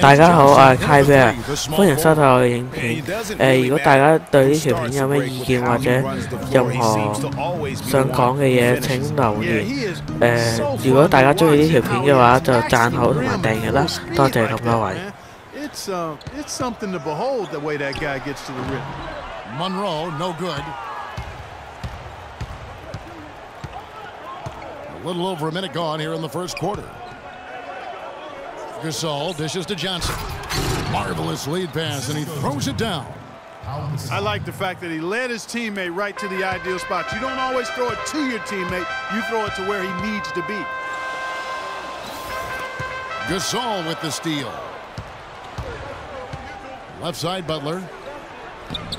大家好，我係 Kai Bear，歡迎收睇我嘅影片。如果大家對呢條片有咩意見或者任何想講嘅嘢，請留言。如果大家中意呢條片嘅話，就讚好同埋訂閱啦。多謝咁多位。It's something to behold the way that guy gets to the rim. Monroe, no good. A little over a minute gone here in the first quarter. Gasol dishes to Johnson. Marvelous lead pass, and he throws it down. I like the fact that he led his teammate right to the ideal spot. You don't always throw it to your teammate. You throw it to where he needs to be. Gasol with the steal. Left side, Butler.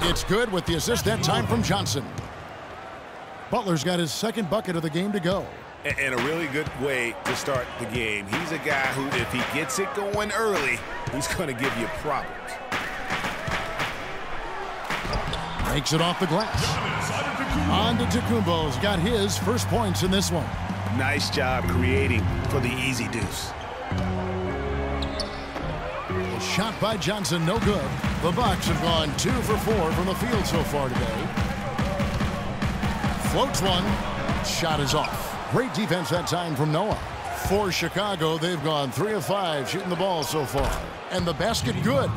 It's good with the assist that time from Johnson. Butler's got his second bucket of the game to go. And a really good way to start the game. He's a guy who, if he gets it going early, he's going to give you problems. Makes it off the glass. Antetokounmpo's got his first points in this one. Nice job creating for the easy deuce. A shot by Johnson, no good. The Bucks have gone 2 for 4 from the field so far today. Floats one. Shot is off. Great defense that time from Noah. For Chicago, they've gone 3 of 5 shooting the ball so far. And the basket good.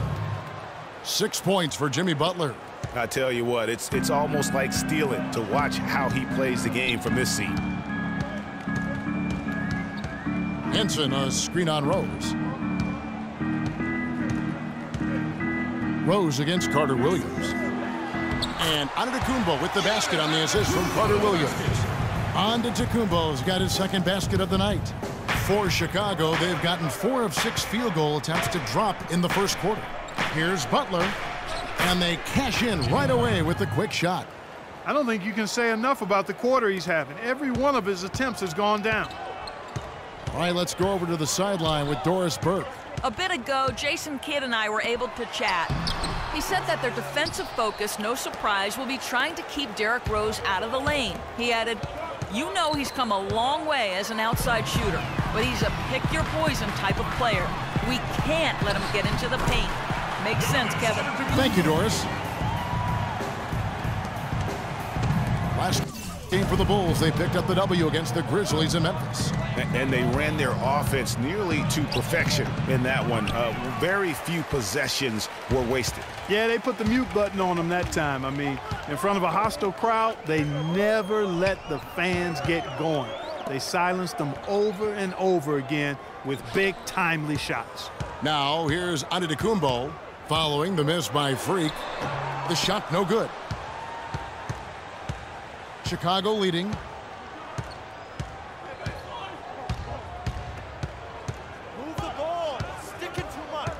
6 points for Jimmy Butler. I tell you what, it's almost like stealing to watch how he plays the game from this seat. Henson, a screen on Rose. Rose against Carter Williams. And Antetokounmpo with the basket on the assist from Carter Williams. Antetokounmpo's got his second basket of the night. For Chicago, they've gotten 4 of 6 field goal attempts to drop in the first quarter. Here's Butler, and they cash in right away with the quick shot. I don't think you can say enough about the quarter he's having. Every one of his attempts has gone down. All right, let's go over to the sideline with Doris Burke. A bit ago, Jason Kidd and I were able to chat. He said that their defensive focus, no surprise, will be trying to keep Derrick Rose out of the lane. He added, "You know he's come a long way as an outside shooter, but he's a pick-your-poison type of player. We can't let him get into the paint." Makes sense, Kevin. Thank you, Doris. Last game for the Bulls, they picked up the W against the Grizzlies in Memphis. And they ran their offense nearly to perfection in that one. Very few possessions were wasted. Yeah, they put the mute button on them that time. I mean, in front of a hostile crowd, they never let the fans get going. They silenced them over and over again with big, timely shots. Now, here's Antetokounmpo following the miss by Freak. The shot no good. Chicago leading. Move the ball. Sticking too much.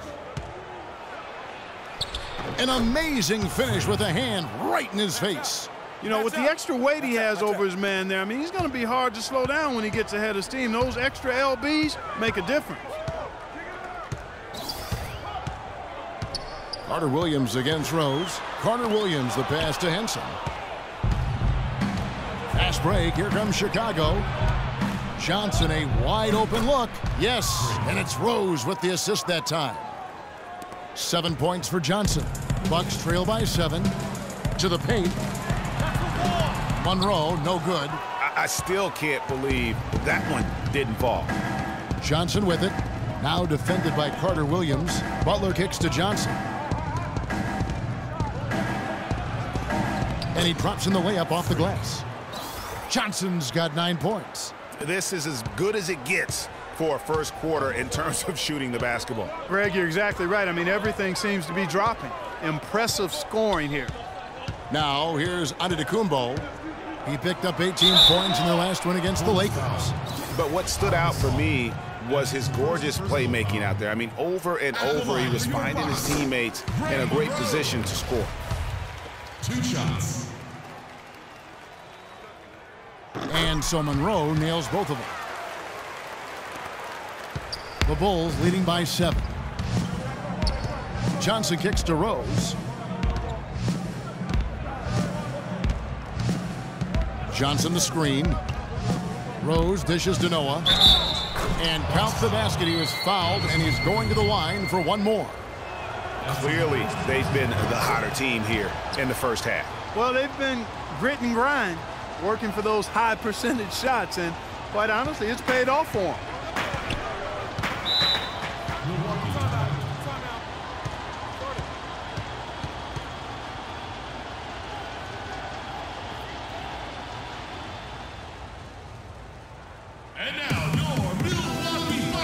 An amazing finish with a hand right in his face. You know, with the extra weight he has over his man there, I mean, he's going to be hard to slow down when he gets ahead of steam. Those extra LBs make a difference. Carter Williams against Rose. Carter Williams, the pass to Henson. Fast break. Here comes Chicago. Johnson, a wide open look. Yes, and it's Rose with the assist that time. 7 points for Johnson. Bucks trail by 7. To the paint. Monroe, no good. I still can't believe that one didn't fall. Johnson with it. Now defended by Carter Williams. Butler kicks to Johnson. And he drops in the layup off the glass. Johnson's got 9 points. This is as good as it gets for a first quarter in terms of shooting the basketball. Greg, you're exactly right. I mean, everything seems to be dropping. Impressive scoring here. Now, here's Antetokounmpo. He picked up 18 points in their last win against the Lakers. But what stood out for me was his gorgeous playmaking out there. I mean, over and over, he was finding his teammates in a great position to score. 2 shots. And so Monroe nails both of them. The Bulls leading by 7. Johnson kicks to Rose. Johnson the screen. Rose dishes to Noah. And count the basket. He was fouled, and he's going to the line for one more. Clearly, they've been the hotter team here in the first half. Well, they've been grit and grind, working for those high percentage shots, and quite honestly, it's paid off for them.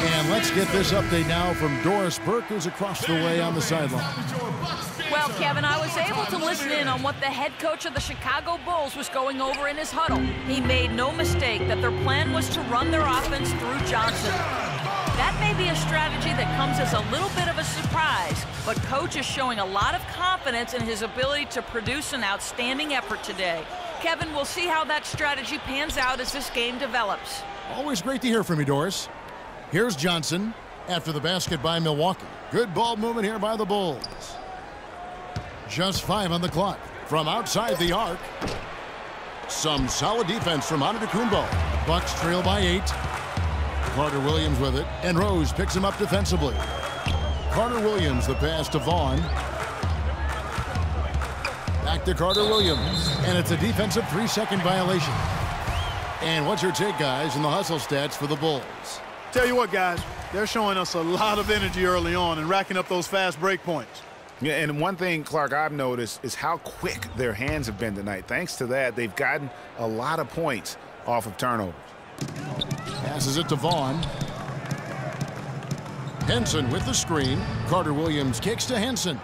And let's get this update now from Doris Burke, who's across the way on the sideline. Well, Kevin, I was able to listen in on what the head coach of the Chicago Bulls was going over in his huddle. He made no mistake that their plan was to run their offense through Johnson. That may be a strategy that comes as a little bit of a surprise, but Coach is showing a lot of confidence in his ability to produce an outstanding effort today. Kevin, we'll see how that strategy pans out as this game develops. Always great to hear from you, Doris. Here's Johnson after the basket by Milwaukee. Good ball movement here by the Bulls. Just 5 on the clock from outside the arc. Some solid defense from Antetokounmpo. Bucks trail by 8. Carter Williams with it, and Rose picks him up defensively. Carter Williams, the pass to Vaughn. Back to Carter Williams, and it's a defensive 3-second violation. And what's your take, guys, in the hustle stats for the Bulls? Tell you what, guys, they're showing us a lot of energy early on and racking up those fast break points. Yeah, and one thing, Clark, I've noticed is how quick their hands have been tonight. Thanks to that, they've gotten a lot of points off of turnovers. Passes it to Vaughn. Henson with the screen. Carter Williams kicks to Henson.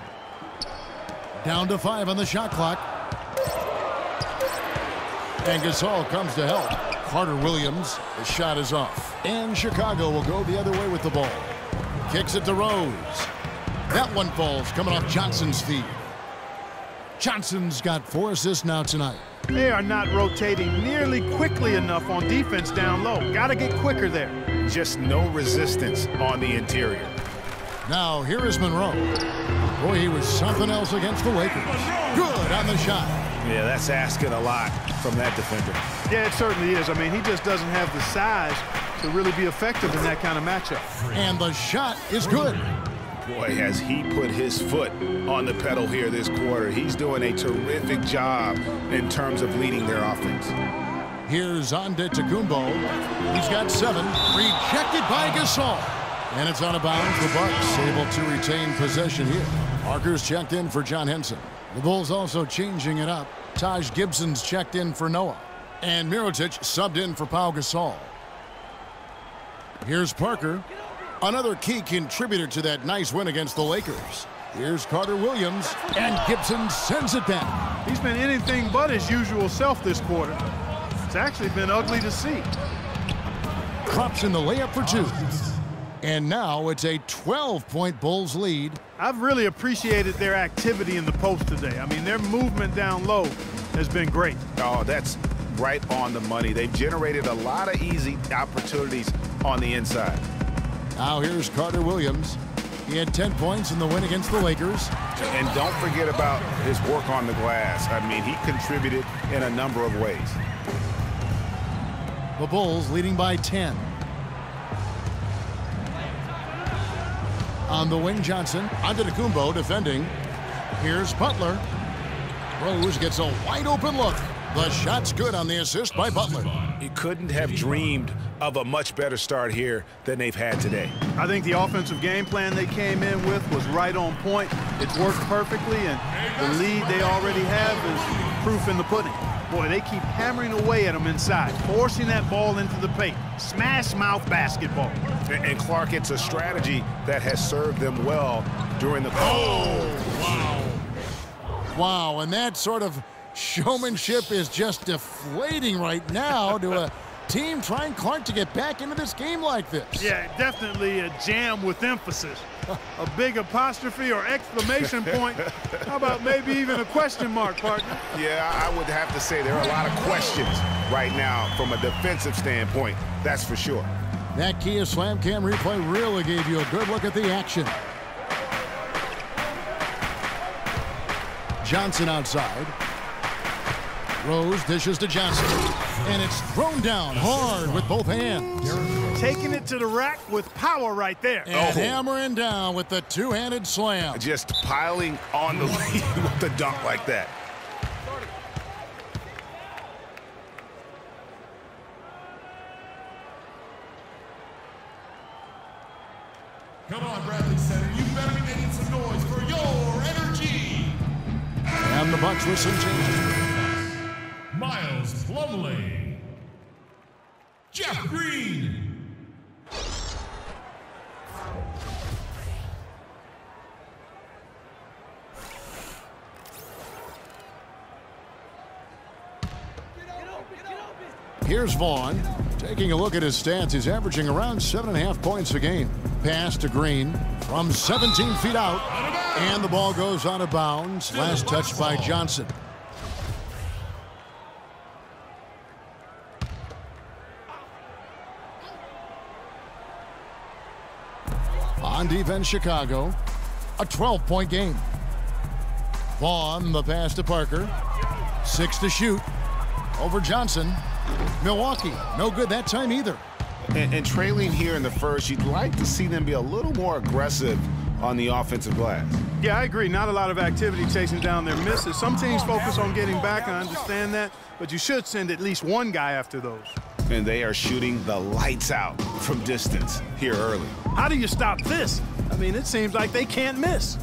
Down to 5 on the shot clock. And Gasol comes to help. Carter Williams, the shot is off. And Chicago will go the other way with the ball. Kicks it to Rose. That one falls, coming off Johnson's feet. Johnson's got 4 assists now tonight. They are not rotating nearly quickly enough on defense down low. Got to get quicker there. Just no resistance on the interior. Now, here is Monroe. Boy, he was something else against the Lakers. Good on the shot. Yeah, that's asking a lot from that defender. Yeah, it certainly is. I mean, he just doesn't have the size to really be effective in that kind of matchup. And the shot is good. Boy, has he put his foot on the pedal here this quarter. He's doing a terrific job in terms of leading their offense. Here's Antetokounmpo. He's got 7. Rejected by Gasol. And it's out of bounds. The Bucks able to retain possession here. Parker's checked in for John Henson. The Bulls also changing it up. Taj Gibson's checked in for Noah. And Mirotic subbed in for Pau Gasol. Here's Parker. Another key contributor to that nice win against the Lakers. Here's Carter Williams, and Gibson sends it down. He's been anything but his usual self this quarter. It's actually been ugly to see. Drops in the layup for 2. And now it's a 12-point Bulls lead. I've really appreciated their activity in the post today. I mean, their movement down low has been great. Oh, that's right on the money. They've generated a lot of easy opportunities on the inside. Now here's Carter Williams. He had 10 points in the win against the Lakers. And don't forget about his work on the glass. I mean, he contributed in a number of ways. The Bulls leading by 10. On the wing, Johnson. Antetokounmpo defending. Here's Butler. Rose gets a wide open look. The shot's good on the assist by Butler. He couldn't have dreamed of a much better start here than they've had today. I think the offensive game plan they came in with was right on point. It's worked perfectly, and the lead they already have is proof in the pudding. Boy, they keep hammering away at them inside, forcing that ball into the paint. Smash mouth basketball. And Clark, it's a strategy that has served them well during the... Wow. Wow, and that sort of showmanship is just deflating right now to a team trying, Clark, to get back into this game like this. Yeah, definitely a jam with emphasis. A big apostrophe or exclamation point. How about maybe even a question mark, partner? Yeah, I would have to say there are a lot of questions right now from a defensive standpoint. That's for sure. That Kia Slam Cam replay really gave you a good look at the action. Johnson outside. Rose dishes to Johnson. And it's thrown down hard with both hands. taking it to the rack with power right there. And hammering down with the two-handed slam. Just piling on the lead with the dunk like that. Come on, Bradley Center. You better be making some noise for your energy. And the Bucks with some changes. Miles Plumlee. Jeff Green. Here's Vaughn. Taking a look at his stats, he's averaging around 7.5 points a game. Pass to Green from 17 feet out. And the ball goes out of bounds. Last touch by Johnson. On defense, Chicago. A 12-point game. Vaughn, the pass to Parker. 6 to shoot. Over Johnson. Milwaukee, no good that time either. And trailing here in the first, you'd like to see them be a little more aggressive on the offensive glass. Yeah, I agree. Not a lot of activity chasing down their misses. Some teams focus on getting back, I understand that, but you should send at least one guy after those. And they are shooting the lights out from distance here early. How do you stop this? I mean, it seems like they can't miss.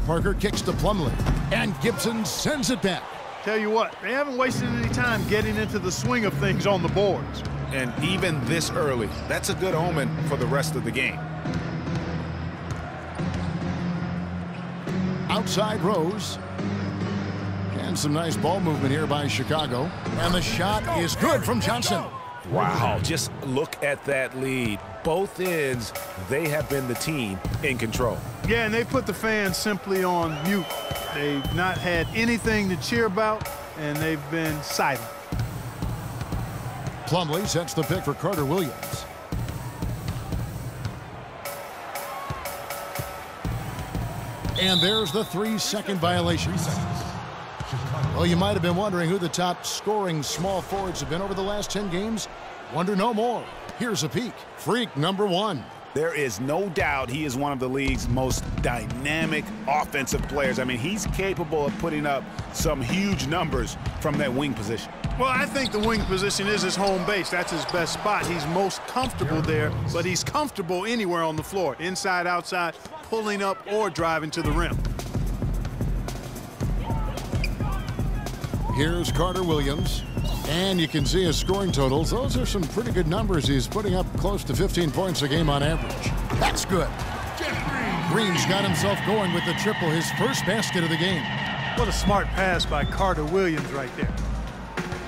Parker kicks to Plumlee, and Gibson sends it back. Tell you what, they haven't wasted any time getting into the swing of things on the boards. And even this early, that's a good omen for the rest of the game. Outside Rose. And some nice ball movement here by Chicago. And the shot is good from Johnson. Wow, just look at that lead. Both ends, they have been the team in control. Yeah, and they put the fans simply on mute. They've not had anything to cheer about, and they've been silent. Plumlee sets the pick for Carter Williams. And there's the 3-second violation. Well, you might have been wondering who the top scoring small forwards have been over the last 10 games. Wonder no more. Here's a peek. Freak number 1. There is no doubt he is one of the league's most dynamic offensive players. I mean, he's capable of putting up some huge numbers from that wing position. Well, I think the wing position is his home base. That's his best spot. He's most comfortable there, but he's comfortable anywhere on the floor, inside, outside, pulling up or driving to the rim. Here's Carter Williams. And you can see his scoring totals. Those are some pretty good numbers. He's putting up close to 15 points a game on average. That's good. Green's got himself going with the triple, his first basket of the game. What a smart pass by Carter Williams right there.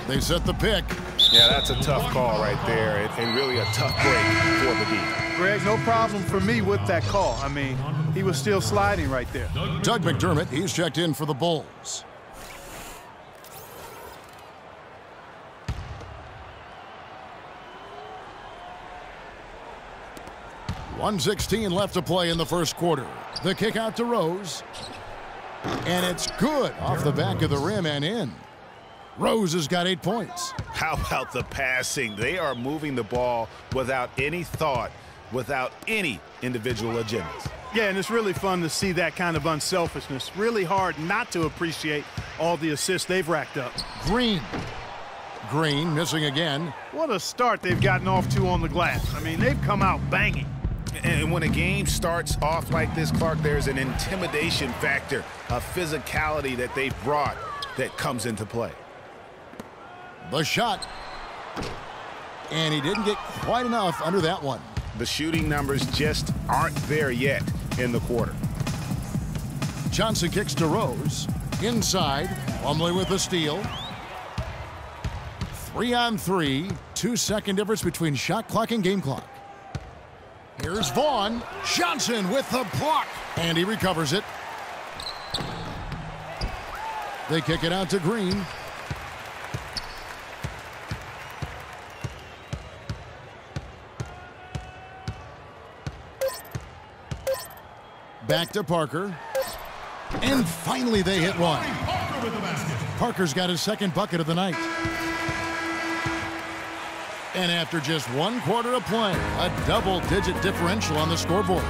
They set the pick. Yeah, that's a tough call right there, and really a tough break for the D. Greg, no problem for me with that call. I mean, he was still sliding right there. Doug McDermott, he's checked in for the Bulls. .116 left to play in the first quarter. The kick out to Rose. And it's good off the back of the rim and in. Rose has got 8 points. How about the passing? They are moving the ball without any thought, without any individual agendas. Yeah, and it's really fun to see that kind of unselfishness. Really hard not to appreciate all the assists they've racked up. Green missing again. What a start they've gotten off to on the glass. I mean, they've come out banging. And when a game starts off like this, Clark, there's an intimidation factor, a physicality that they've brought that comes into play. The shot. And he didn't get quite enough under that one. The shooting numbers just aren't there yet in the quarter. Johnson kicks to Rose. Inside. Plumlee with the steal. 3-on-3. 2-second difference between shot clock and game clock. Here's Vaughn. Johnson with the block. And he recovers it. They kick it out to Green. Back to Parker. And finally they hit one. Parker's got his second bucket of the night. And after just 1 quarter of play, a double-digit differential on the scoreboard.